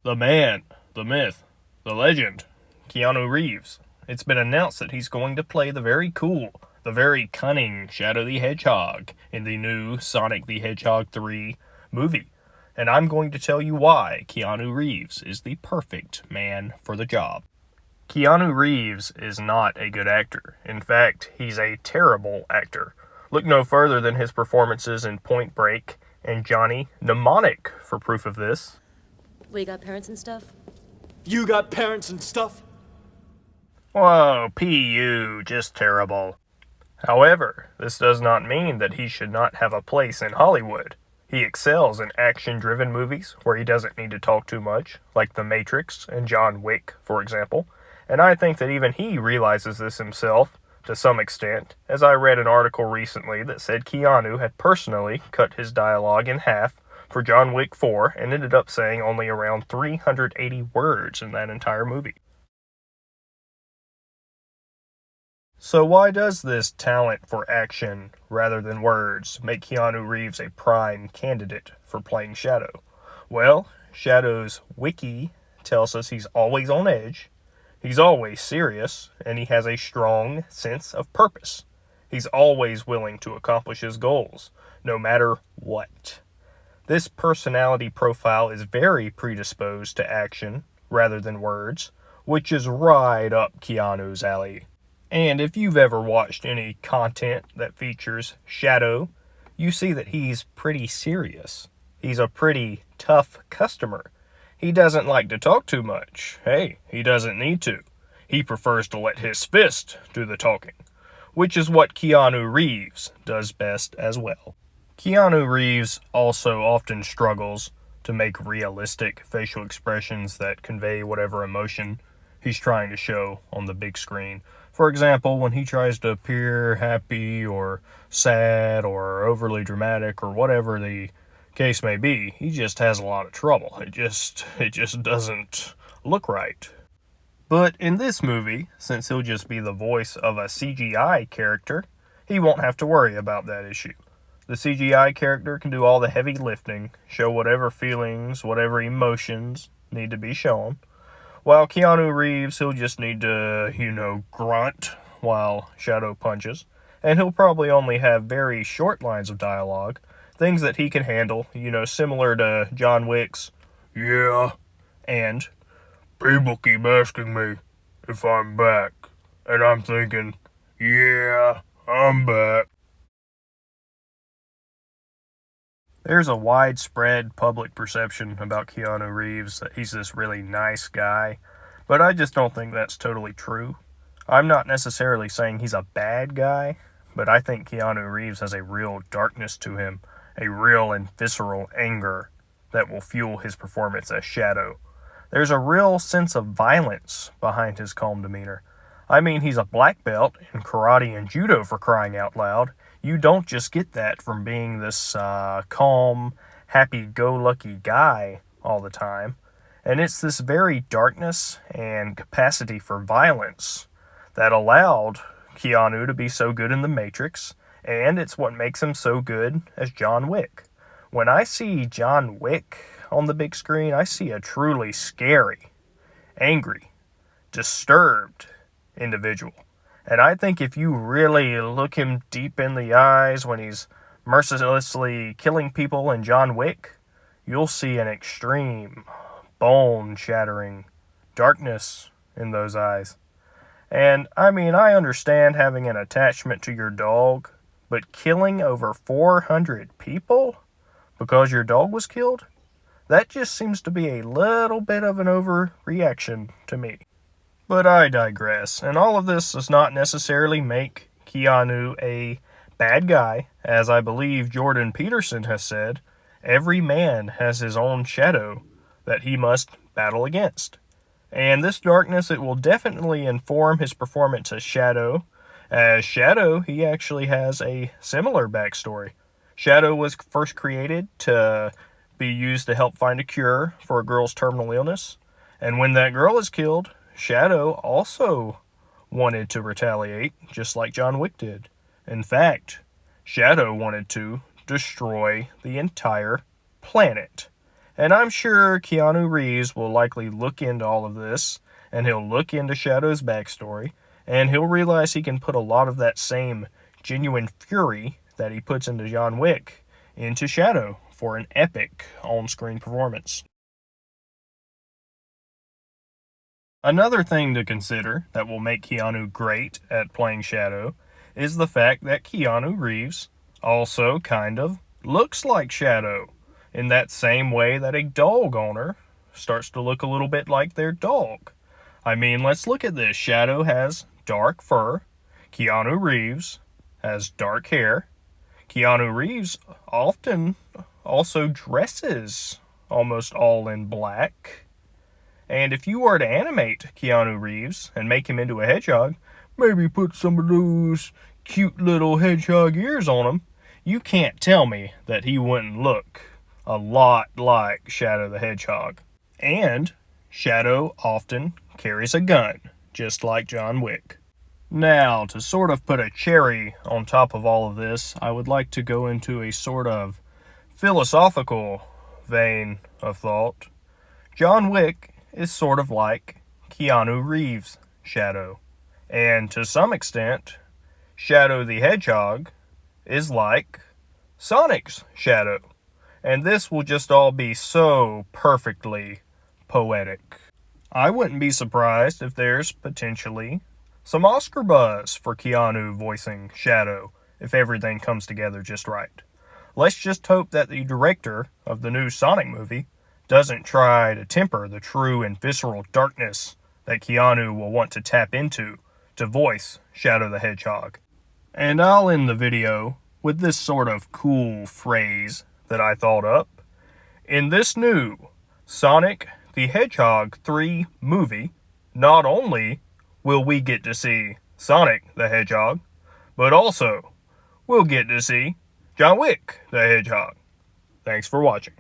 The man, the myth, the legend, Keanu Reeves. It's been announced that he's going to play the very cool, the very cunning Shadow the Hedgehog in the new Sonic the Hedgehog 3 movie. And I'm going to tell you why Keanu Reeves is the perfect man for the job. Keanu Reeves is not a good actor. In fact, he's a terrible actor. Look no further than his performances in Point Break and Johnny Mnemonic for proof of this. We got parents and stuff? You got parents and stuff? Whoa, PU, just terrible. However, this does not mean that he should not have a place in Hollywood. He excels in action-driven movies where he doesn't need to talk too much, like The Matrix and John Wick, for example. And I think that even he realizes this himself, to some extent, as I read an article recently that said Keanu had personally cut his dialogue in half for John Wick 4 and ended up saying only around 380 words in that entire movie. So why does this talent for action rather than words make Keanu Reeves a prime candidate for playing Shadow? Well, Shadow's wiki tells us he's always on edge, he's always serious, and he has a strong sense of purpose. He's always willing to accomplish his goals, no matter what. This personality profile is very predisposed to action rather than words, which is right up Keanu's alley. And if you've ever watched any content that features Shadow, you see that he's pretty serious. He's a pretty tough customer. He doesn't like to talk too much. Hey, he doesn't need to. He prefers to let his fist do the talking, which is what Keanu Reeves does best as well. Keanu Reeves also often struggles to make realistic facial expressions that convey whatever emotion he's trying to show on the big screen. For example, when he tries to appear happy or sad or overly dramatic or whatever the case may be, he just has a lot of trouble. It just doesn't look right. But in this movie, since he'll just be the voice of a CGI character, he won't have to worry about that issue. The CGI character can do all the heavy lifting, show whatever feelings, whatever emotions need to be shown. While Keanu Reeves, he'll just need to, grunt while Shadow punches. And he'll probably only have very short lines of dialogue, things that he can handle, similar to John Wick's, "Yeah," and "People keep asking me if I'm back, and I'm thinking, yeah, I'm back." There's a widespread public perception about Keanu Reeves that he's this really nice guy, but I just don't think that's totally true. I'm not necessarily saying he's a bad guy, but I think Keanu Reeves has a real darkness to him, a real and visceral anger that will fuel his performance as Shadow. There's a real sense of violence behind his calm demeanor. I mean, he's a black belt in karate and judo, for crying out loud. You don't just get that from being this calm, happy-go-lucky guy all the time. And it's this very darkness and capacity for violence that allowed Keanu to be so good in The Matrix, and it's what makes him so good as John Wick. When I see John Wick on the big screen, I see a truly scary, angry, disturbed individual. And I think if you really look him deep in the eyes when he's mercilessly killing people in John Wick, you'll see an extreme, bone-shattering darkness in those eyes. And, I understand having an attachment to your dog, but killing over 400 people because your dog was killed? That just seems to be a little bit of an overreaction to me. But I digress, and all of this does not necessarily make Keanu a bad guy. As I believe Jordan Peterson has said, every man has his own shadow that he must battle against. And this darkness, it will definitely inform his performance as Shadow. As Shadow, he actually has a similar backstory. Shadow was first created to be used to help find a cure for a girl's terminal illness. And when that girl is killed, Shadow also wanted to retaliate, just like John Wick did. In fact, Shadow wanted to destroy the entire planet. And I'm sure Keanu Reeves will likely look into all of this, and he'll look into Shadow's backstory, and he'll realize he can put a lot of that same genuine fury that he puts into John Wick into Shadow for an epic on-screen performance. Another thing to consider that will make Keanu great at playing Shadow is the fact that Keanu Reeves also kind of looks like Shadow in that same way that a dog owner starts to look a little bit like their dog. I mean, let's look at this. Shadow has dark fur. Keanu Reeves has dark hair. Keanu Reeves often also dresses almost all in black. And if you were to animate Keanu Reeves and make him into a hedgehog, maybe put some of those cute little hedgehog ears on him, you can't tell me that he wouldn't look a lot like Shadow the Hedgehog. And Shadow often carries a gun, just like John Wick. Now, to sort of put a cherry on top of all of this, I would like to go into a sort of philosophical vein of thought. John Wick is sort of like Keanu Reeves' Shadow. And to some extent, Shadow the Hedgehog is like Sonic's Shadow. And this will just all be so perfectly poetic. I wouldn't be surprised if there's potentially some Oscar buzz for Keanu voicing Shadow if everything comes together just right. Let's just hope that the director of the new Sonic movie doesn't try to temper the true and visceral darkness that Keanu will want to tap into to voice Shadow the Hedgehog. And I'll end the video with this sort of cool phrase that I thought up. In this new Sonic the Hedgehog 3 movie, not only will we get to see Sonic the Hedgehog, but also we'll get to see John Wick the Hedgehog. Thanks for watching.